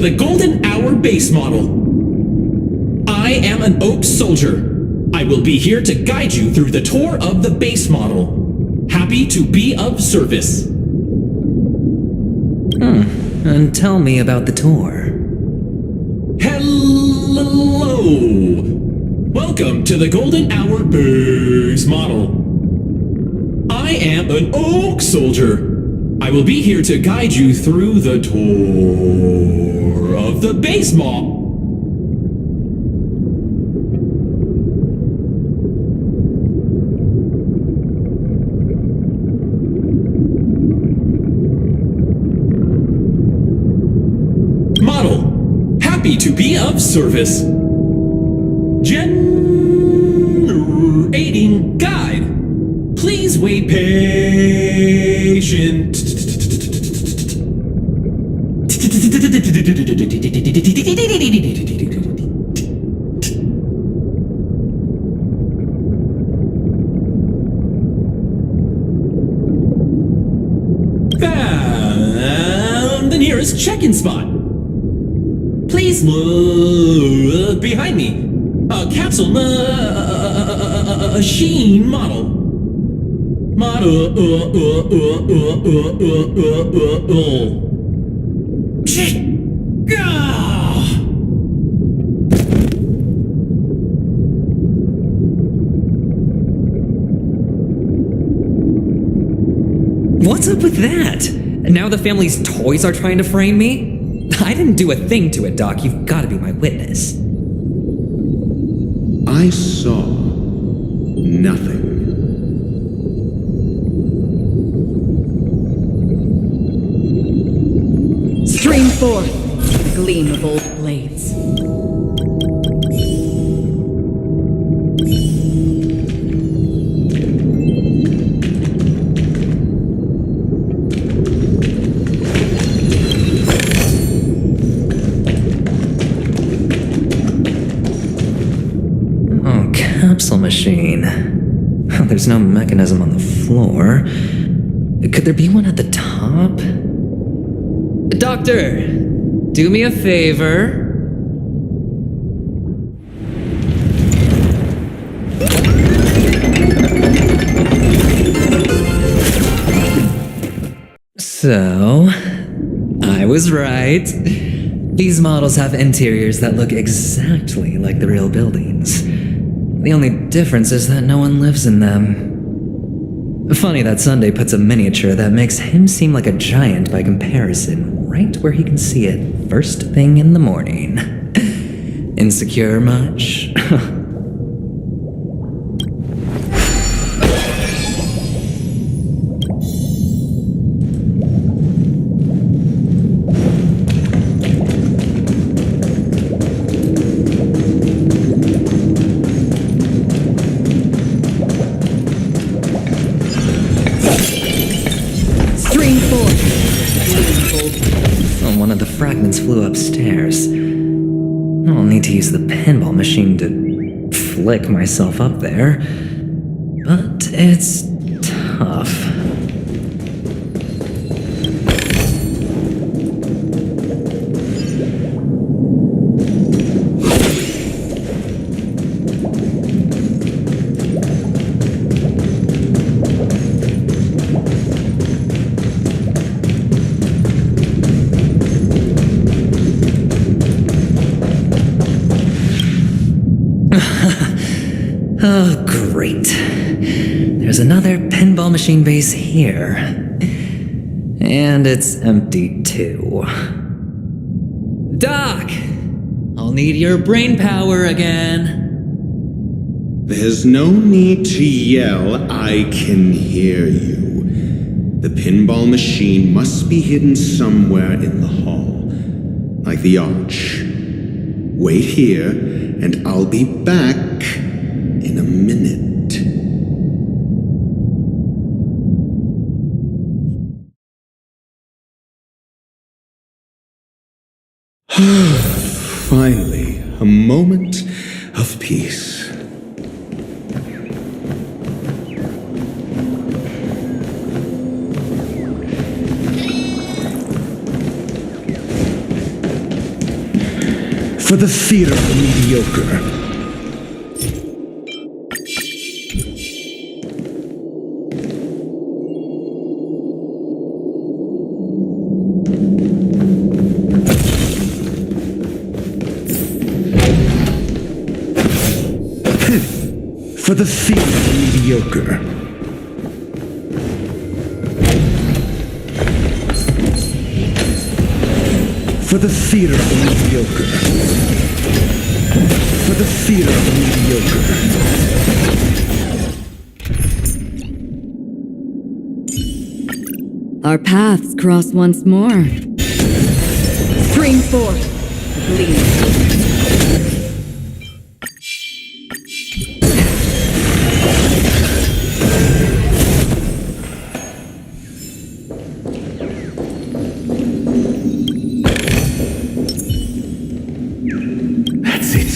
the Golden Hour base model. I am an Oak Soldier. I will be here to guide you through the tour of the base model. Happy to be of service. And tell me about the tour. Hello! Welcome to the Golden Hour base model. I am an Oak Soldier. I will be here to guide you through the tour of the base model. Happy to be of service. Generating guide. Please wait patient. Found the nearest check-in spot. Please look behind me. A capsule machine model. What's up with that? Now the family's toys are trying to frame me? I didn't do a thing to it, Doc. You've got to be my witness. I saw nothing. Stream forth the gleam of old blades. Capsule machine. There's no mechanism on the floor. Could there be one at the top? Doctor, do me a favor. So, I was right. These models have interiors that look exactly like the real buildings. The only difference is that no one lives in them. Funny that Sunday puts a miniature that makes him seem like a giant by comparison right where he can see it first thing in the morning. Insecure much? One of the fragments flew upstairs. I'll need to use the pinball machine to flick myself up there, but it's tough. Oh, great. There's another pinball machine base here. And it's empty, too. Doc! I'll need your brain power again. There's no need to yell, I can hear you. The pinball machine must be hidden somewhere in the hall, like the arch. Wait here, and I'll be back in a minute. Finally, a moment of peace. For the fear of the mediocre. For the fear of the mediocre. For the fear of the mediocre. For the fear of the mediocre. Our paths cross once more. Spring forth, gleam. That's it.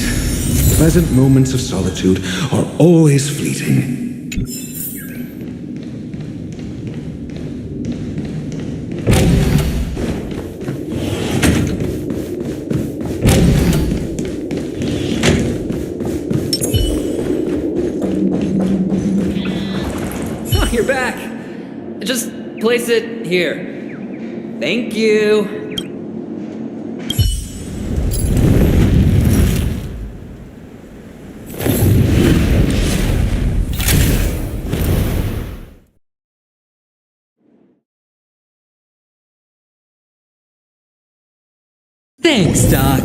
Pleasant moments of solitude are always fleeting. Oh, you're back. Just place it here. Thank you. Thanks, Doc.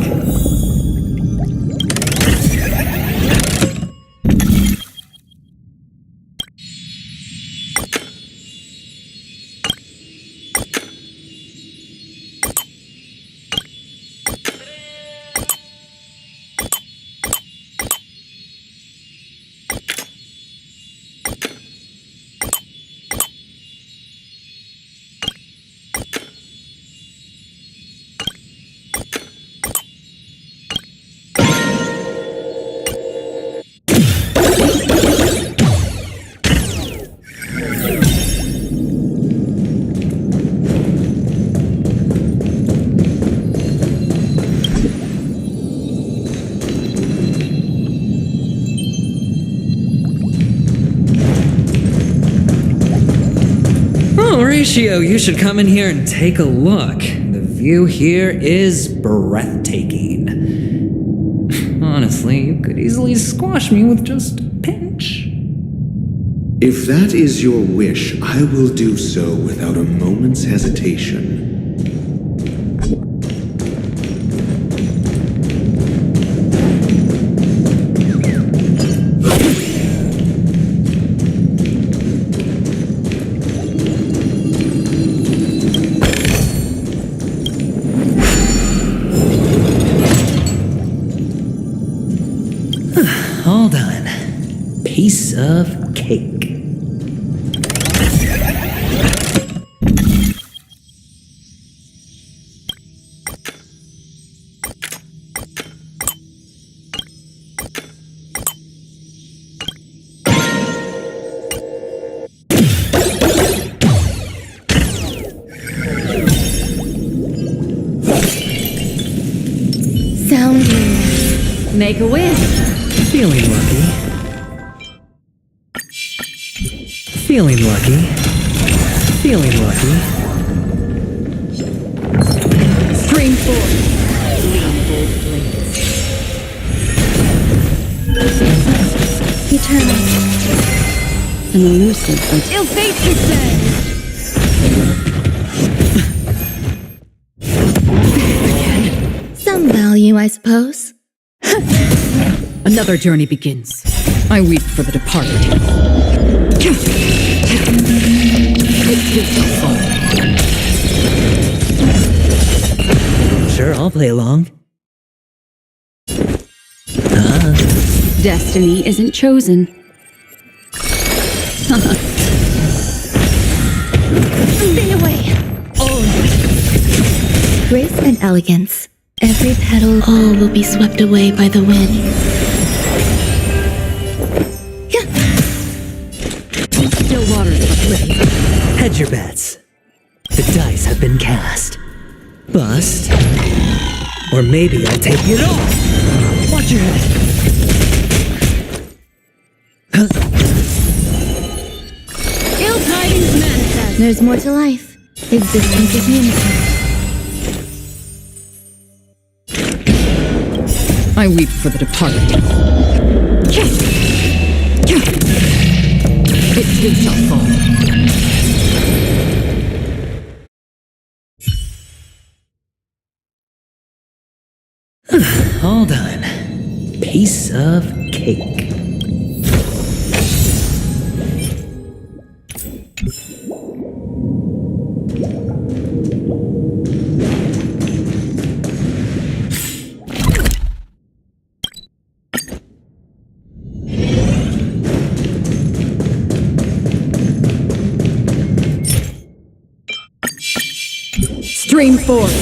Horatio, you should come in here and take a look. The view here is breathtaking. Honestly, you could easily squash me with just a pinch. If that is your wish, I will do so without a moment's hesitation. All done. Piece of cake. Sounding. Make a wish. Feeling lucky. Feeling lucky. Feeling lucky. Spring forth. Gleamful flames. Eternal. An elusive but ill fate, you say. Some value, I suppose. Another journey begins. I weep for the departed. Sure, I'll play along. Destiny isn't chosen. Stay away! Grace and elegance. Every petal, all will be swept away by the wind. Still waters of oblivion. Hedge your bets. The dice have been cast. Bust. Or maybe I'll take it all! Watch your head! Ill tidings manifest. There's more to life. Existence is meaningful. I weep for the departed. It too shall fall. All done. Piece of cake. Stream forth.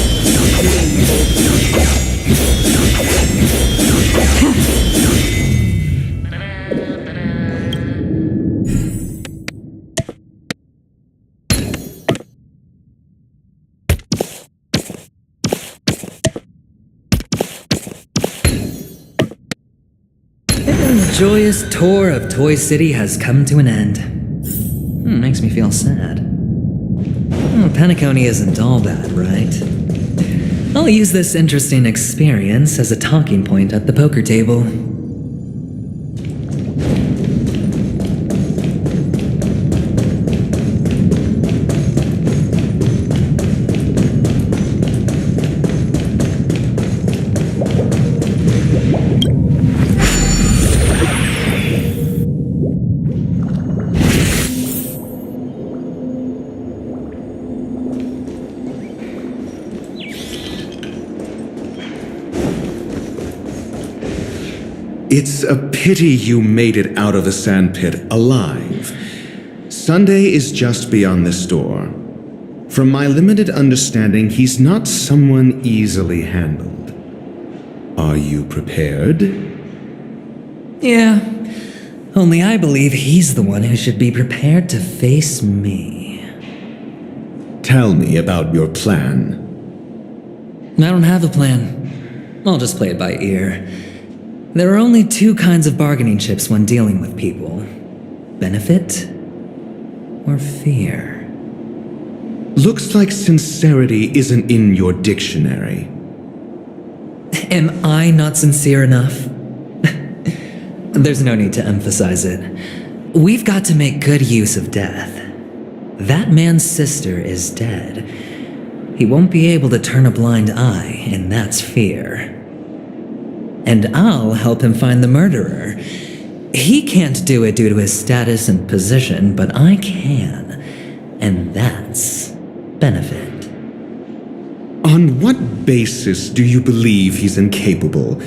The joyous tour of Toy City has come to an end. Makes me feel sad. Penacony isn't all bad, right? I'll use this interesting experience as a talking point at the poker table. It's a pity you made it out of the sandpit alive. Sunday is just beyond this door. From my limited understanding, he's not someone easily handled. Are you prepared? Yeah, only I believe he's the one who should be prepared to face me. Tell me about your plan. I don't have a plan. I'll just play it by ear. There are only two kinds of bargaining chips when dealing with people: benefit or fear. Looks like sincerity isn't in your dictionary. Am I not sincere enough? There's no need to emphasize it. We've got to make good use of death. That man's sister is dead. He won't be able to turn a blind eye, and that's fear. And I'll help him find the murderer. He can't do it due to his status and position, but I can. And that's benefit. On what basis do you believe he's incapable,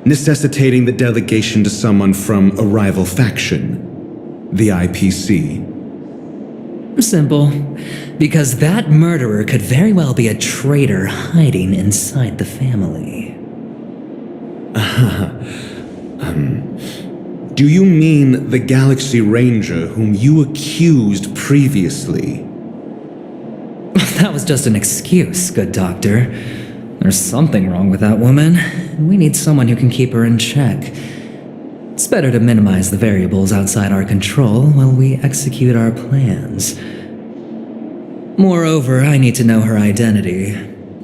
necessitating the delegation to someone from a rival faction? The IPC? Simple. Because that murderer could very well be a traitor hiding inside the family. Do you mean the Galaxy Ranger whom you accused previously? That was just an excuse, good doctor. There's something wrong with that woman, and we need someone who can keep her in check. It's better to minimize the variables outside our control while we execute our plans. Moreover, I need to know her identity.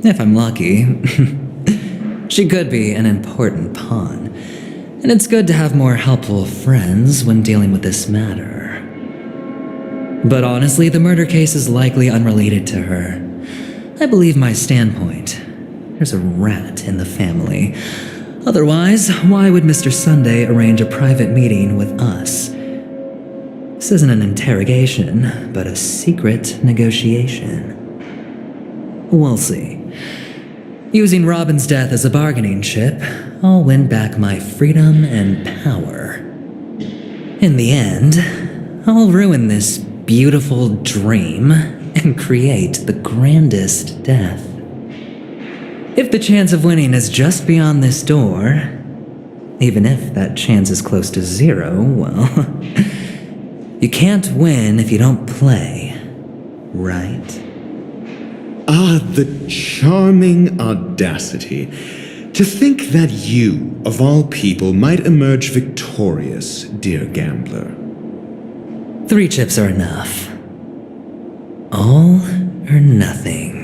If I'm lucky. She could be an important pawn, and it's good to have more helpful friends when dealing with this matter. But honestly, the murder case is likely unrelated to her. I believe my standpoint. There's a rat in the family. Otherwise, why would Mr. Sunday arrange a private meeting with us? This isn't an interrogation, but a secret negotiation. We'll see. Using Robin's death as a bargaining chip, I'll win back my freedom and power. In the end, I'll ruin this beautiful dream and create the grandest death. If the chance of winning is just beyond this door, even if that chance is close to zero, well, you can't win if you don't play, right? Ah, the charming audacity. To think that you, of all people, might emerge victorious, dear gambler. 3 chips are enough. All or nothing.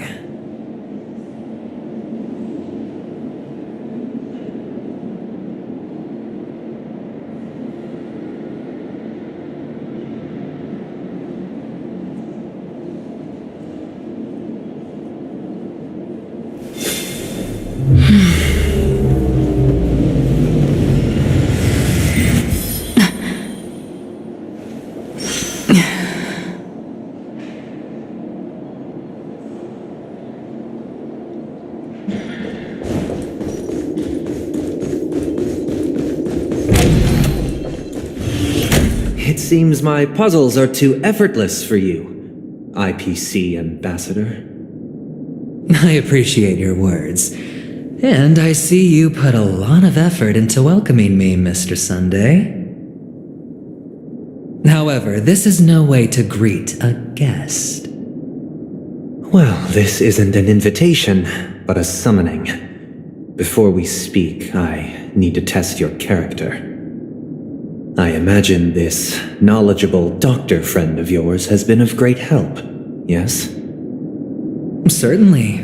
It seems my puzzles are too effortless for you, IPC Ambassador. I appreciate your words. And I see you put a lot of effort into welcoming me, Mr. Sunday. However, this is no way to greet a guest. Well, this isn't an invitation, but a summoning. Before we speak, I need to test your character. I imagine this knowledgeable doctor friend of yours has been of great help, yes? Certainly.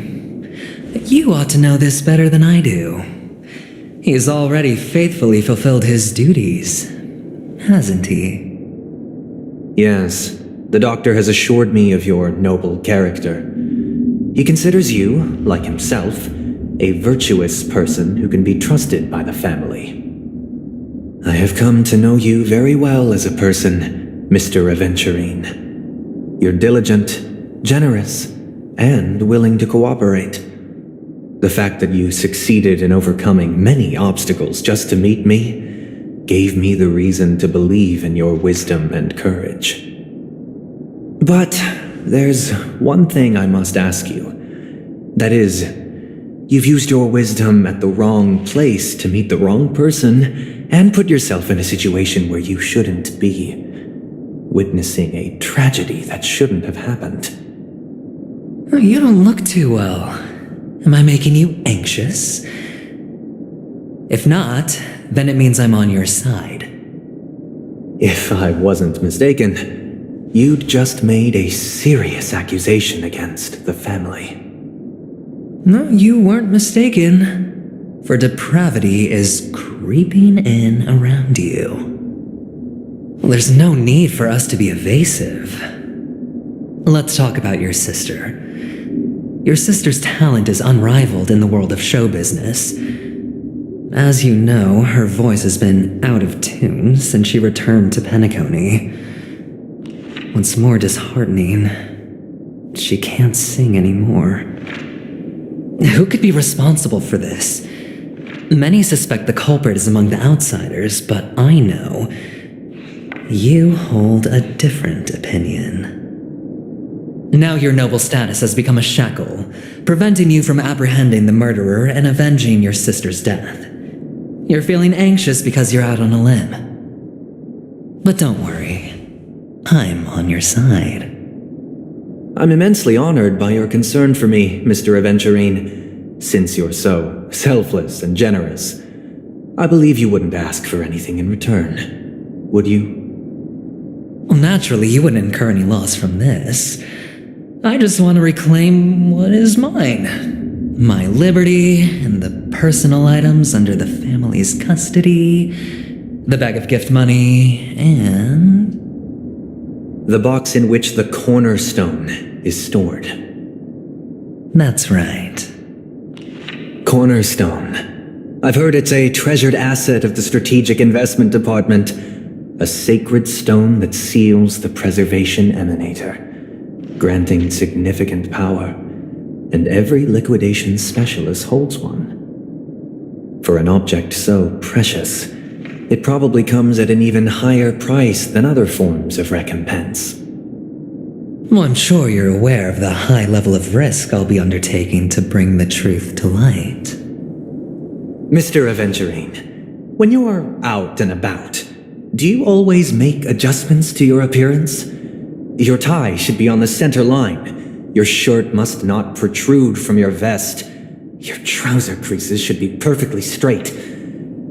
You ought to know this better than I do. He's already faithfully fulfilled his duties, hasn't he? Yes, the doctor has assured me of your noble character. He considers you, like himself, a virtuous person who can be trusted by the family. I have come to know you very well as a person, Mr. Aventurine. You're diligent, generous, and willing to cooperate. The fact that you succeeded in overcoming many obstacles just to meet me gave me the reason to believe in your wisdom and courage. But there's one thing I must ask you. That is, you've used your wisdom at the wrong place to meet the wrong person and put yourself in a situation where you shouldn't be, witnessing a tragedy that shouldn't have happened. You don't look too well. Am I making you anxious? If not, then it means I'm on your side. If I wasn't mistaken, you'd just made a serious accusation against the family. No, you weren't mistaken. For depravity is creeping in around you. There's no need for us to be evasive. Let's talk about your sister. Your sister's talent is unrivaled in the world of show business. As you know, her voice has been out of tune since she returned to Penacony. What's more disheartening, she can't sing anymore. Who could be responsible for this? Many suspect the culprit is among the outsiders, but I know you hold a different opinion. Now your noble status has become a shackle, preventing you from apprehending the murderer and avenging your sister's death. You're feeling anxious because you're out on a limb. But don't worry, I'm on your side. I'm immensely honored by your concern for me, Mr. Aventurine. Since you're so selfless and generous, I believe you wouldn't ask for anything in return, would you? Well, naturally, you wouldn't incur any loss from this. I just want to reclaim what is mine. My liberty and the personal items under the family's custody, the bag of gift money, and the box in which the cornerstone is stored. That's right. Cornerstone. I've heard it's a treasured asset of the Strategic Investment Department, a sacred stone that seals the Preservation Emanator, granting significant power, and every liquidation specialist holds one. For an object so precious, it probably comes at an even higher price than other forms of recompense. Well, I'm sure you're aware of the high level of risk I'll be undertaking to bring the truth to light. Mr. Aventurine, when you're out and about, do you always make adjustments to your appearance? Your tie should be on the center line. Your shirt must not protrude from your vest. Your trouser creases should be perfectly straight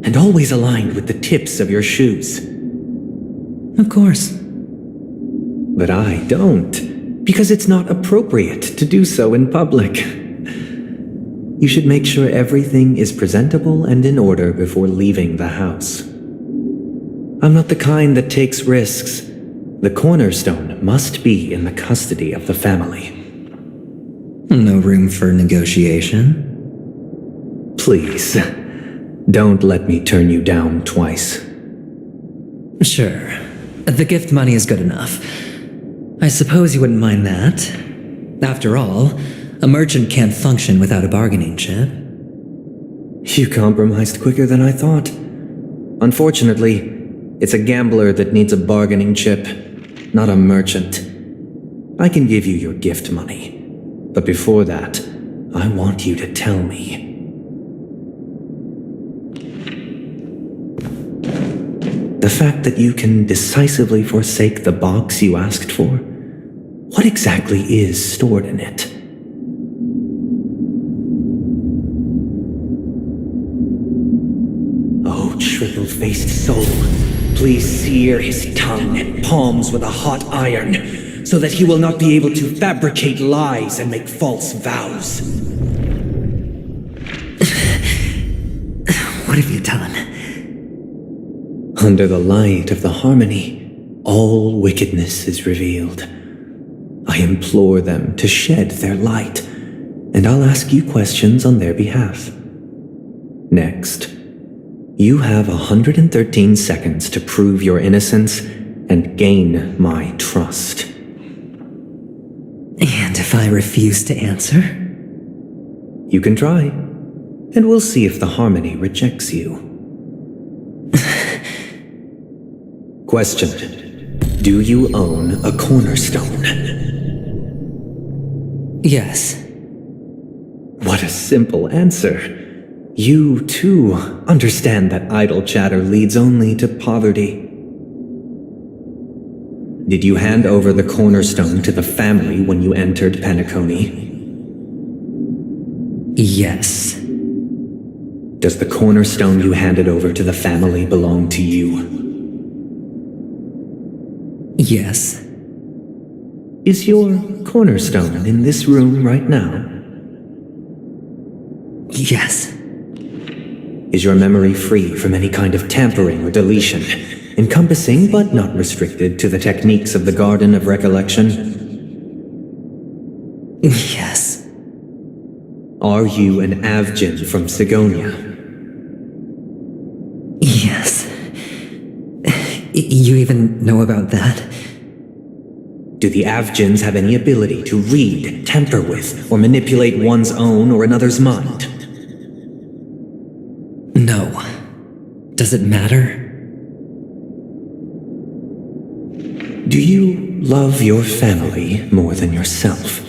and always aligned with the tips of your shoes. Of course. But I don't, because it's not appropriate to do so in public. You should make sure everything is presentable and in order before leaving the house. I'm not the kind that takes risks. The cornerstone must be in the custody of the family. No room for negotiation? Please, don't let me turn you down twice. Sure. The gift money is good enough. I suppose you wouldn't mind that. After all, a merchant can't function without a bargaining chip. You compromised quicker than I thought. Unfortunately, it's a gambler that needs a bargaining chip, not a merchant. I can give you your gift money, but before that, I want you to tell me. The fact that you can decisively forsake the box you asked for, what exactly is stored in it? Oh, triple-faced soul, please sear his tongue and palms with a hot iron, so that he will not be able to fabricate lies and make false vows. What have you done? Under the light of the harmony, all wickedness is revealed. I implore them to shed their light, and I'll ask you questions on their behalf. Next, you have 113 seconds to prove your innocence and gain my trust. And if I refuse to answer? You can try, and we'll see if the harmony rejects you. Question. Do you own a cornerstone? Yes. What a simple answer. You, too, understand that idle chatter leads only to poverty. Did you hand over the cornerstone to the family when you entered Penacony? Yes. Does the cornerstone you handed over to the family belong to you? Yes. Is your cornerstone in this room right now? Yes. Is your memory free from any kind of tampering or deletion, encompassing but not restricted to the techniques of the Garden of Recollection? Yes. Are you an Avgin from Sigonia? Yes. You even know about that? Do the Avgins have any ability to read, tamper with, or manipulate one's own or another's mind? No. Does it matter? Do you love your family more than yourself?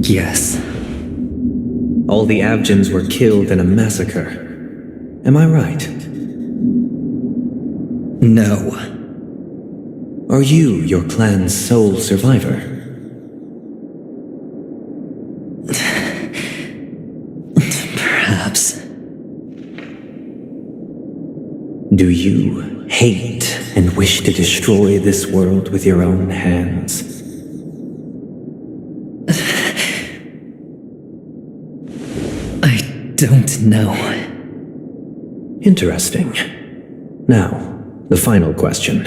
Yes. All the Avgins were killed in a massacre. Am I right? No. Are you your clan's sole survivor? Perhaps. Do you hate and wish to destroy this world with your own hands? I don't know. Interesting. Now, the final question.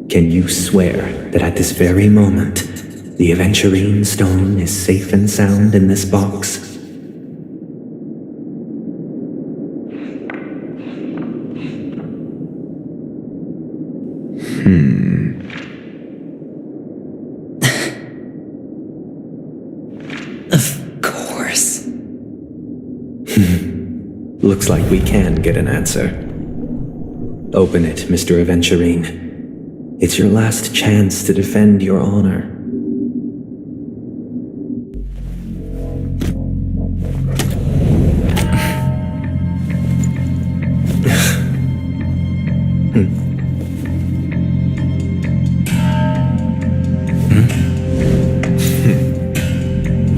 Can you swear that at this very moment, the Aventurine stone is safe and sound in this box? Of course. Looks like we can get an answer. Open it, Mr. Aventurine. It's your last chance to defend your honor.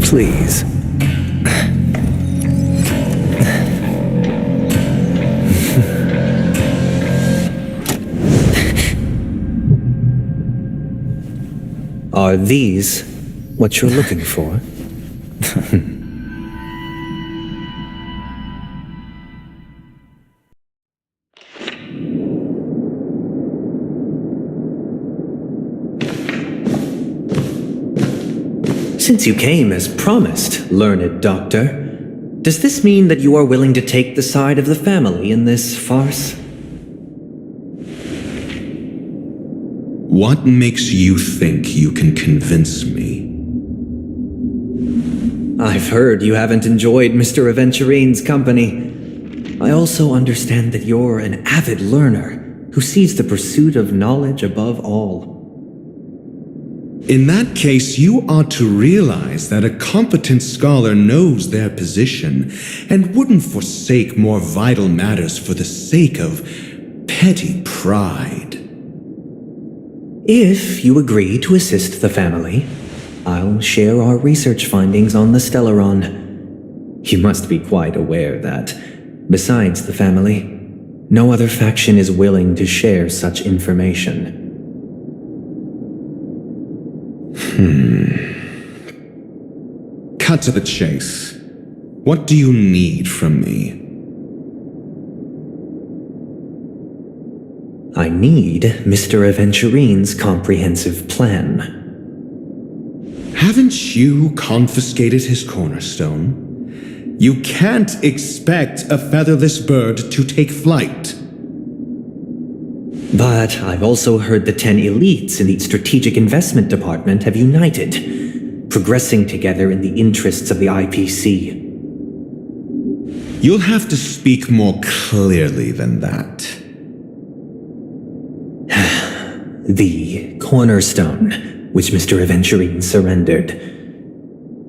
Please. Are these what you're looking for? Since you came as promised, learned doctor, does this mean that you are willing to take the side of the family in this farce? What makes you think you can convince me? I've heard you haven't enjoyed Mr. Aventurine's company. I also understand that you're an avid learner who sees the pursuit of knowledge above all. In that case, you ought to realize that a competent scholar knows their position and wouldn't forsake more vital matters for the sake of petty pride. If you agree to assist the family, I'll share our research findings on the Stellaron. You must be quite aware that, besides the family, no other faction is willing to share such information. Cut to the chase. What do you need from me? I need Mr. Aventurine's comprehensive plan. Haven't you confiscated his cornerstone? You can't expect a featherless bird to take flight. But I've also heard the 10 elites in the Strategic Investment Department have united, progressing together in the interests of the IPC. You'll have to speak more clearly than that. The cornerstone, which Mr. Aventurine surrendered.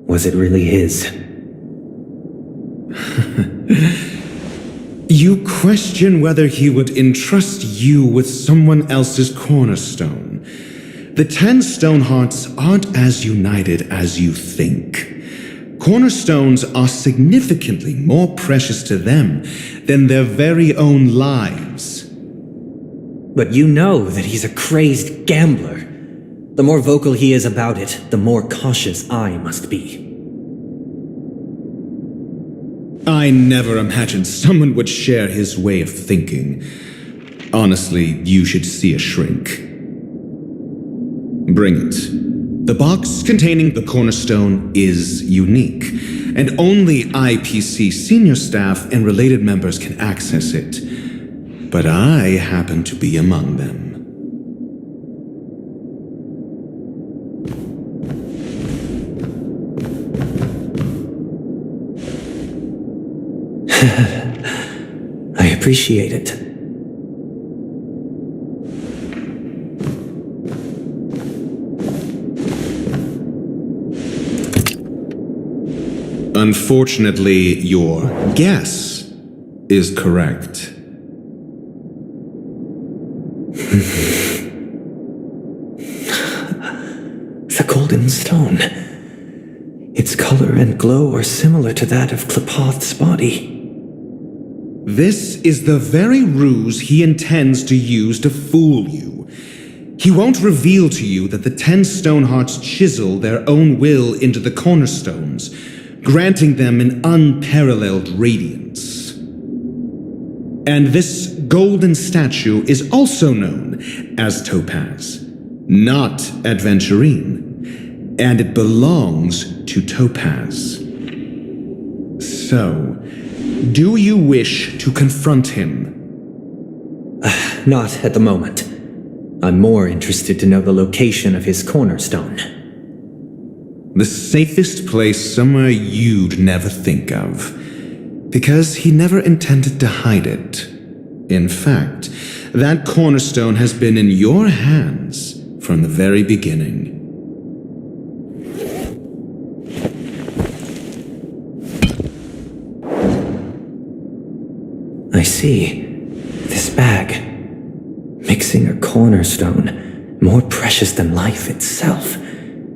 Was it really his? You question whether he would entrust you with someone else's cornerstone. The 10 Stonehearts aren't as united as you think. Cornerstones are significantly more precious to them than their very own lives. But you know that he's a crazed gambler. The more vocal he is about it, the more cautious I must be. I never imagined someone would share his way of thinking. Honestly, you should see a shrink. Bring it. The box containing the cornerstone is unique, and only IPC senior staff and related members can access it. But I happen to be among them. I appreciate it. Unfortunately, your guess is correct. The golden stone. Its color and glow are similar to that of Klepoth's body. This is the very ruse he intends to use to fool you. He won't reveal to you that the 10 Stonehearts chisel their own will into the cornerstones, granting them an unparalleled radiance. And this golden statue is also known as Topaz, not Adventurine, and it belongs to Topaz. So, do you wish to confront him? Not at the moment. I'm more interested to know the location of his cornerstone. The safest place somewhere you'd never think of. Because he never intended to hide it. In fact, that cornerstone has been in your hands from the very beginning. I see. This bag. Mixing a cornerstone, more precious than life itself,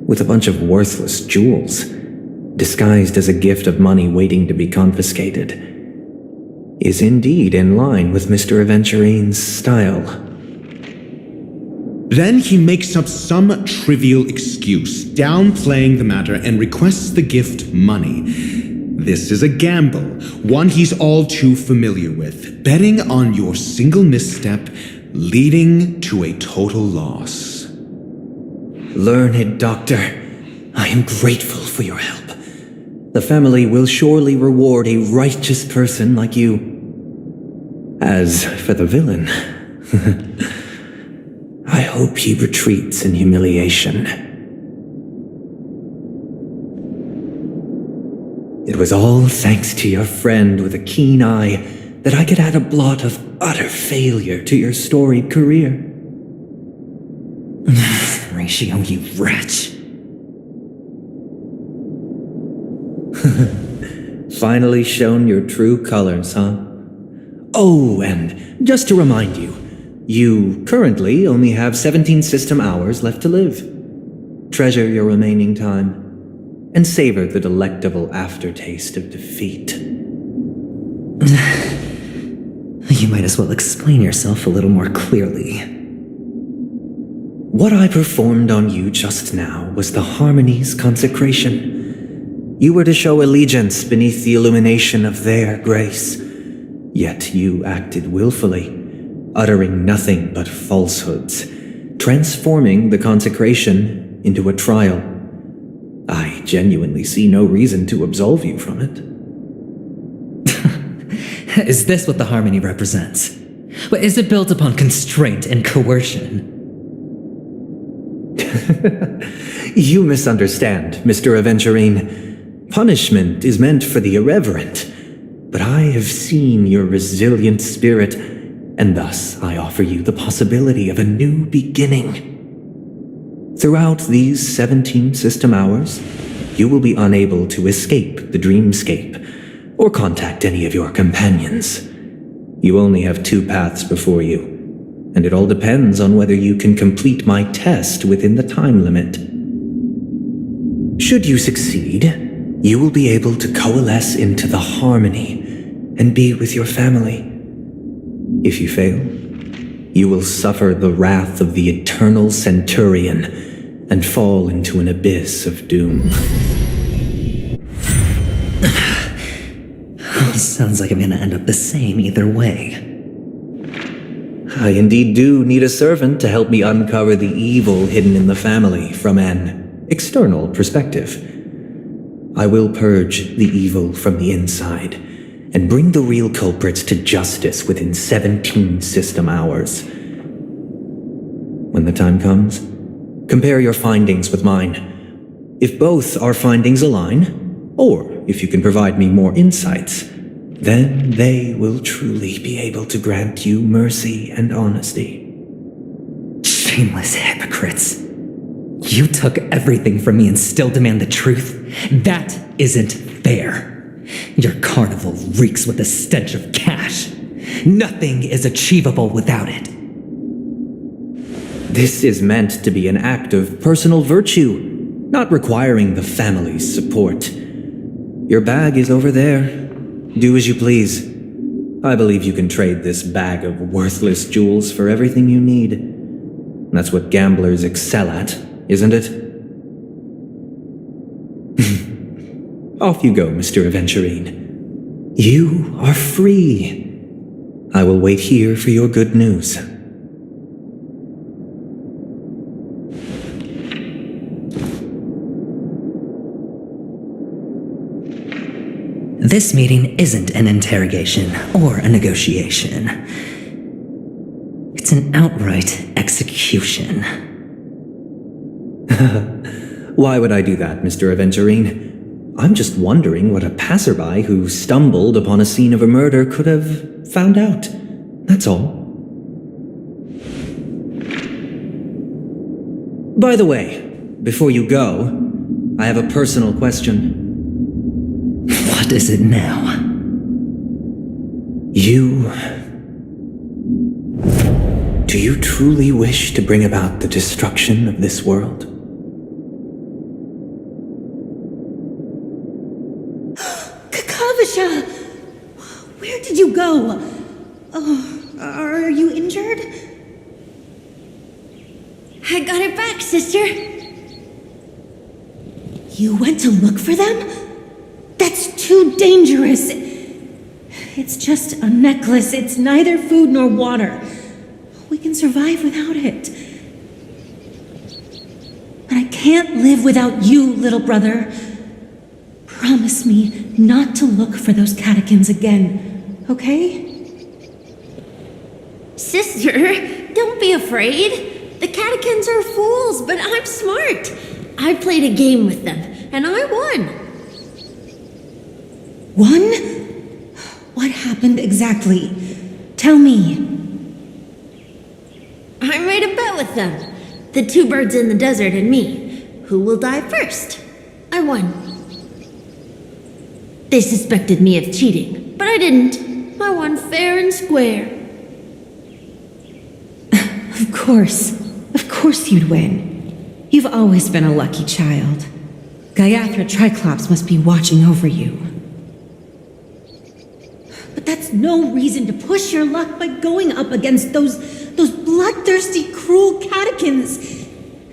with a bunch of worthless jewels. disguised as a gift of money waiting to be confiscated, is indeed in line with Mr. Aventurine's style. Then he makes up some trivial excuse, downplaying the matter, and requests the gift money. This is a gamble, one he's all too familiar with, betting on your single misstep, leading to a total loss. Learned doctor, I am grateful for your help. The family will surely reward a righteous person like you. As for the villain, I hope he retreats in humiliation. It was all thanks to your friend with a keen eye that I could add a blot of utter failure to your storied career. Ratio, you wretch. Finally shown your true colors, huh? Oh, and just to remind you, you currently only have 17 system hours left to live. Treasure your remaining time, and savor the delectable aftertaste of defeat. You might as well explain yourself a little more clearly. What I performed on you just now was the Harmony's consecration. You were to show allegiance beneath the illumination of their grace, yet you acted willfully, uttering nothing but falsehoods, transforming the consecration into a trial. I genuinely see no reason to absolve you from it. Is this what the Harmony represents? But is it built upon constraint and coercion? You misunderstand, Mr. Aventurine. Punishment is meant for the irreverent, but I have seen your resilient spirit, and thus I offer you the possibility of a new beginning. Throughout these 17 system hours, you will be unable to escape the dreamscape or contact any of your companions. You only have 2 paths before you, and it all depends on whether you can complete my test within the time limit. Should you succeed, you will be able to coalesce into the Harmony and be with your family. If you fail, you will suffer the wrath of the eternal Centurion and fall into an abyss of doom. Sounds like I'm gonna end up the same either way. I indeed do need a servant to help me uncover the evil hidden in the family from an external perspective. I will purge the evil from the inside and bring the real culprits to justice within 17 system hours. When the time comes, compare your findings with mine. If both our findings align, or if you can provide me more insights, then they will truly be able to grant you mercy and honesty. Shameless hypocrites. You took everything from me and still demand the truth? That isn't fair. Your carnival reeks with the stench of cash. Nothing is achievable without it. This is meant to be an act of personal virtue, not requiring the family's support. Your bag is over there. Do as you please. I believe you can trade this bag of worthless jewels for everything you need. That's what gamblers excel at, isn't it? Off you go, Mr. Aventurine. You are free. I will wait here for your good news. This meeting isn't an interrogation or a negotiation. It's an outright execution. Why would I do that, Mr. Aventurine? I'm just wondering what a passerby who stumbled upon a scene of a murder could have found out. That's all. By the way, before you go, I have a personal question. What is it now? Do you truly wish to bring about the destruction of this world? Kavasha! Where did you go? Oh, are you injured? I got it back, sister. You went to look for them? That's too dangerous. It's just a necklace. It's neither food nor water. We can survive without it. But I can't live without you, little brother. Promise me not to look for those catechins again, okay? Sister, don't be afraid. The catechins are fools, but I'm smart. I played a game with them, and I won. Won? What happened exactly? Tell me. I made a bet with them. The two birds in the desert and me. Who will die first? I won. They suspected me of cheating, but I didn't. I won fair and square. Of course you'd win. You've always been a lucky child. Gaiathra Triclops must be watching over you. But that's no reason to push your luck by going up against those bloodthirsty, cruel catechins.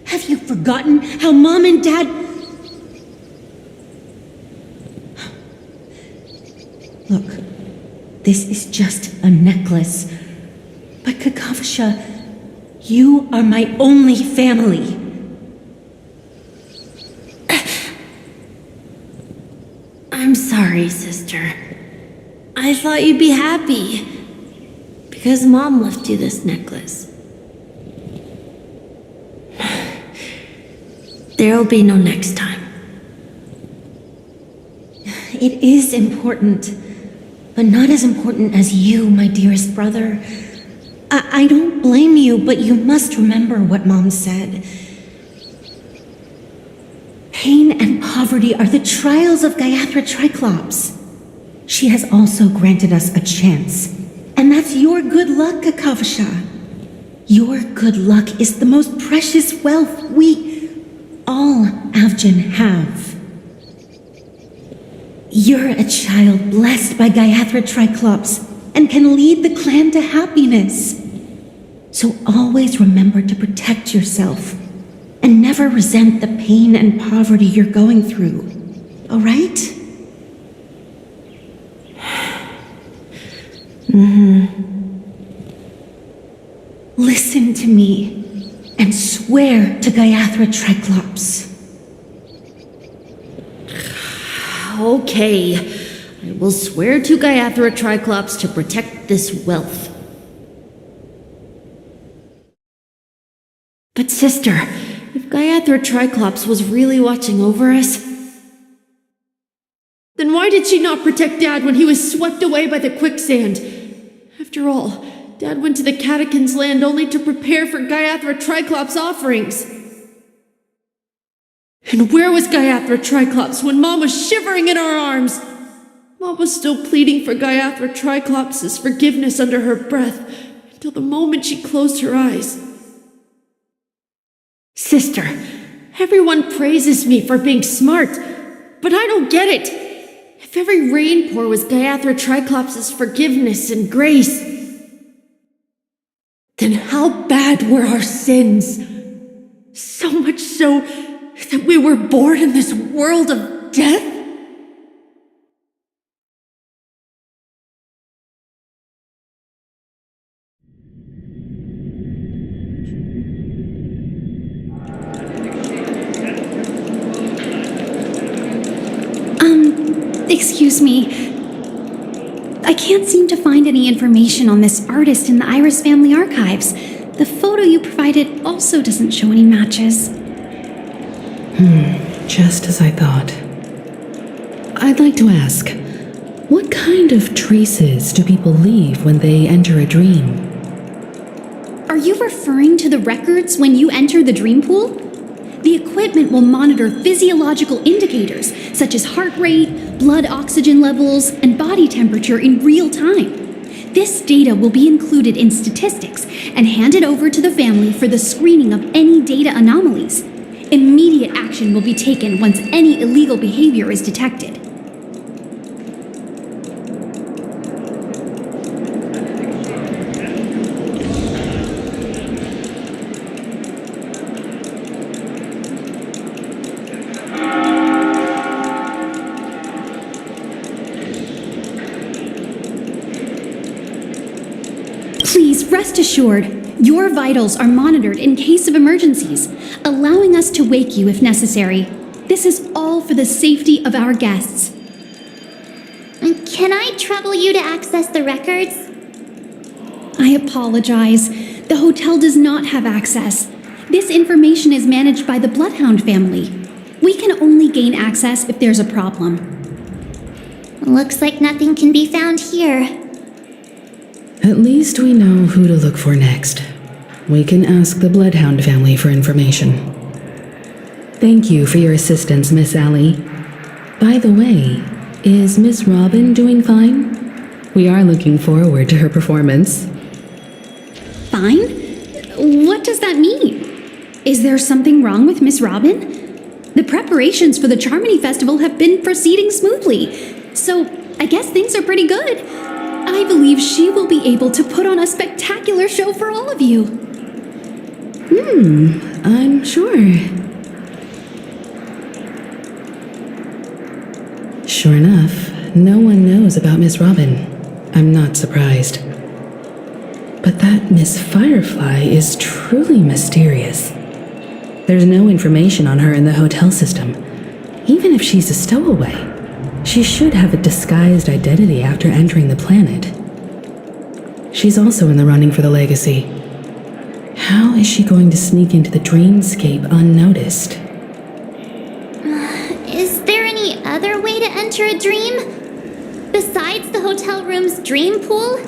Have you forgotten how Mom and Dad... Look, this is just a necklace. But Kakavasha, you are my only family. I'm sorry, sister. I thought you'd be happy. Because Mom left you this necklace. There'll be no next time. It is important, but not as important as you, my dearest brother. I don't blame you, but you must remember what Mom said. Pain and poverty are the trials of Gaiathra Triclops. She has also granted us a chance, and that's your good luck, Kakavasha. Your good luck is the most precious wealth we, all Avgin, have. You're a child blessed by Gaiathra Triclops and can lead the clan to happiness. So always remember to protect yourself and never resent the pain and poverty you're going through. All right? Listen to me and swear to Gaiathra Triclops. Okay. I will swear to Gaiathra Triclops to protect this wealth. But sister, if Gaiathra Triclops was really watching over us, then why did she not protect Dad when he was swept away by the quicksand? After all, Dad went to the Catechins' land only to prepare for Gaiathra Triclops' offerings. And where was Gaiathra Triclops when Mom was shivering in our arms? Mom was still pleading for Gaiathra Triclops' forgiveness under her breath until the moment she closed her eyes. Sister, everyone praises me for being smart, but I don't get it. If every rain pour was Gaiathra Triclops' forgiveness and grace, then how bad were our sins? So much so that we were born in this world of death? Excuse me. I can't seem to find any information on this artist in the Iris family archives. The photo you provided also doesn't show any matches. Just as I thought. I'd like to ask, what kind of traces do people leave when they enter a dream? Are you referring to the records when you enter the dream pool? The equipment will monitor physiological indicators such as heart rate, blood oxygen levels, and body temperature in real time. This data will be included in statistics and handed over to the family for the screening of any data anomalies. Immediate action will be taken once any illegal behavior is detected. Please rest assured, your vitals are monitored in case of emergencies, allowing us to wake you if necessary. This is all for the safety of our guests. Can I trouble you to access the records? I apologize. The hotel does not have access. This information is managed by the Bloodhound family. We can only gain access if there's a problem. Looks like nothing can be found here. At least we know who to look for next. We can ask the Bloodhound family for information. Thank you for your assistance, Miss Allie. By the way, is Miss Robin doing fine? We are looking forward to her performance. Fine? What does that mean? Is there something wrong with Miss Robin? The preparations for the Charmony Festival have been proceeding smoothly, so I guess things are pretty good. I believe she will be able to put on a spectacular show for all of you. I'm sure. Sure enough, no one knows about Miss Robin. I'm not surprised. But that Miss Firefly is truly mysterious. There's no information on her in the hotel system. Even if she's a stowaway, she should have a disguised identity after entering the planet. She's also in the running for the legacy. How is she going to sneak into the dreamscape unnoticed? Is there any other way to enter a dream? Besides the hotel room's dream pool?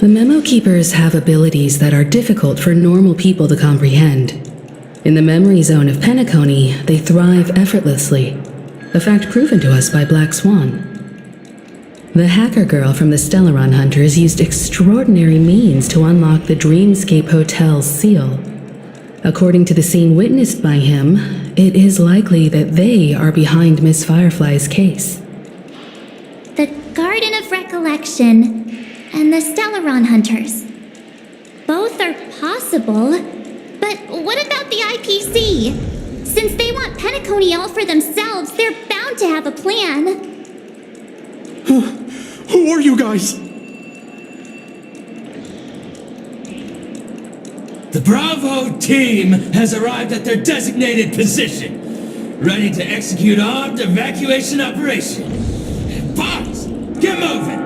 The Memo Keepers have abilities that are difficult for normal people to comprehend. In the memory zone of Penacony, they thrive effortlessly, a fact proven to us by Black Swan. The hacker girl from the Stellaron Hunters used extraordinary means to unlock the Dreamscape Hotel's seal. According to the scene witnessed by him, it is likely that they are behind Miss Firefly's case. The Garden of Recollection and the Stellaron Hunters. Both are possible, but what about the IPC? Since they want Penacony all for themselves, they're bound to have a plan. Who are you guys? The Bravo team has arrived at their designated position, ready to execute armed evacuation operation. Boss, get moving!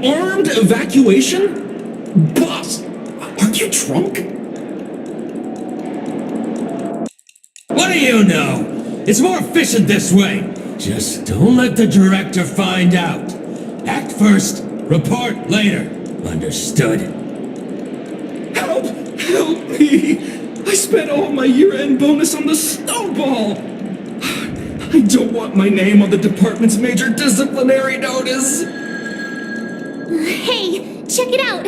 Armed evacuation? Boss, aren't you drunk? What do you know? It's more efficient this way. Just don't let the director find out. Act first, report later. Understood? Help! Help me! I spent all my year-end bonus on the snowball! I don't want my name on the department's major disciplinary notice! Hey, check it out!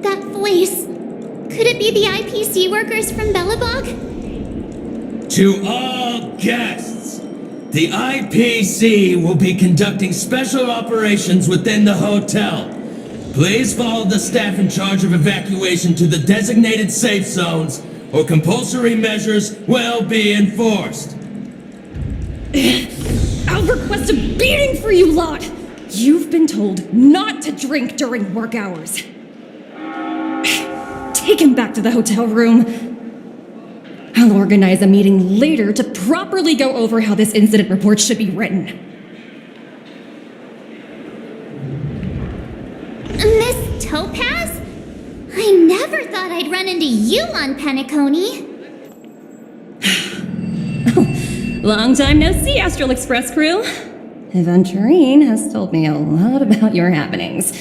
That voice. Could it be the IPC workers from Bellabog? To all guests, the IPC will be conducting special operations within the hotel. Please follow the staff in charge of evacuation to the designated safe zones, or compulsory measures will be enforced. I'll request a beating for you lot! You've been told not to drink during work hours. Take him back to the hotel room. I'll organize a meeting later to properly go over how this incident report should be written. Miss Topaz? I never thought I'd run into you on Penacony. Long time no see, Astral Express crew. Aventurine has told me a lot about your happenings.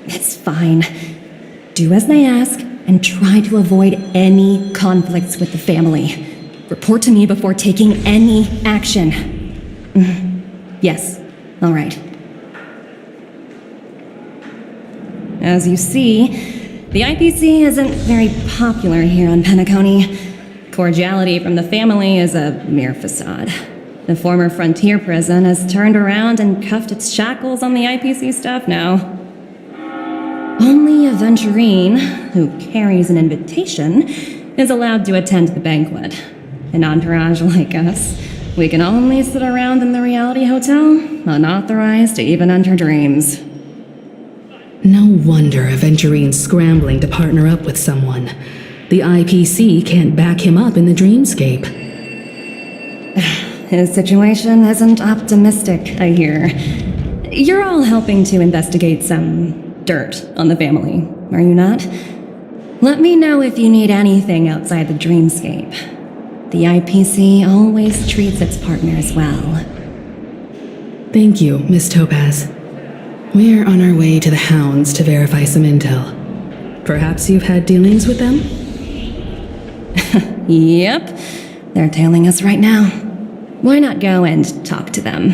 It's fine. Do as they ask and try to avoid any conflicts with the family. Report to me before taking any action. Yes, all right. as you see, the IPC isn't very popular here on Penacony. Cordiality from the family is a mere facade. The former frontier prison has turned around and cuffed its shackles on the IPC staff now. Only Aventurine, who carries an invitation, is allowed to attend the banquet. An entourage like us, we can only sit around in the reality hotel, unauthorized to even enter dreams. No wonder Aventurine's scrambling to partner up with someone. The IPC can't back him up in the dreamscape. His situation isn't optimistic, I hear. You're all helping to investigate some dirt on the family, are you not? Let me know if you need anything outside the dreamscape. The IPC always treats its partners well. Thank you, Miss Topaz. We're on our way to the Hounds to verify some intel. Perhaps you've had dealings with them? Yep, they're tailing us right now. Why not go and talk to them?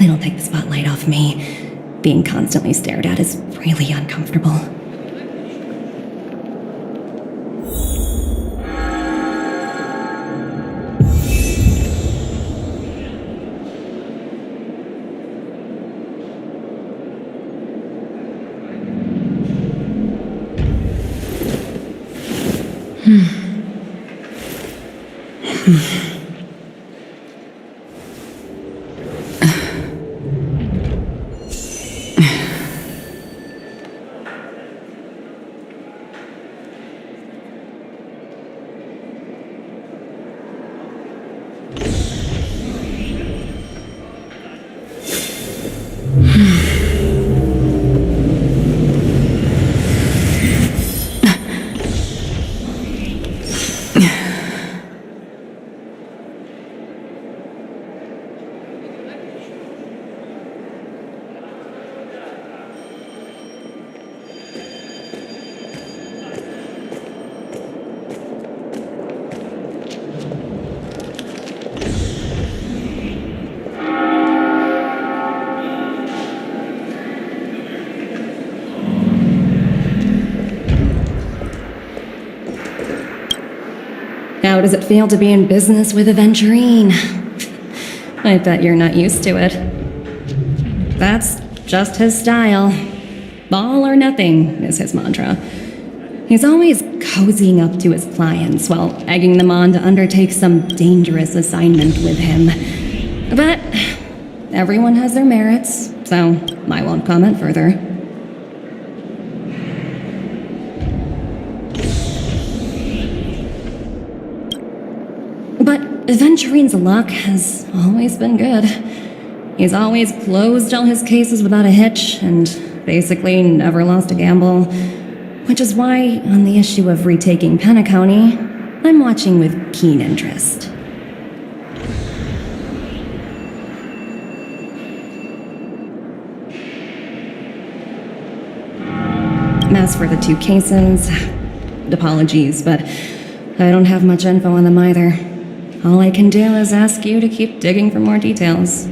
It'll take the spotlight off me. Being constantly stared at is really uncomfortable. How does it feel to be in business with Aventurine? I bet you're not used to it. That's just his style. All or nothing is his mantra. He's always cozying up to his clients while egging them on to undertake some dangerous assignment with him. But everyone has their merits, so I won't comment further. But Aventurine's luck has always been good. He's always closed all his cases without a hitch and basically never lost a gamble. Which is why, on the issue of retaking Penacony, I'm watching with keen interest. As for the two cases, apologies, but I don't have much info on them either. All I can do is ask you to keep digging for more details.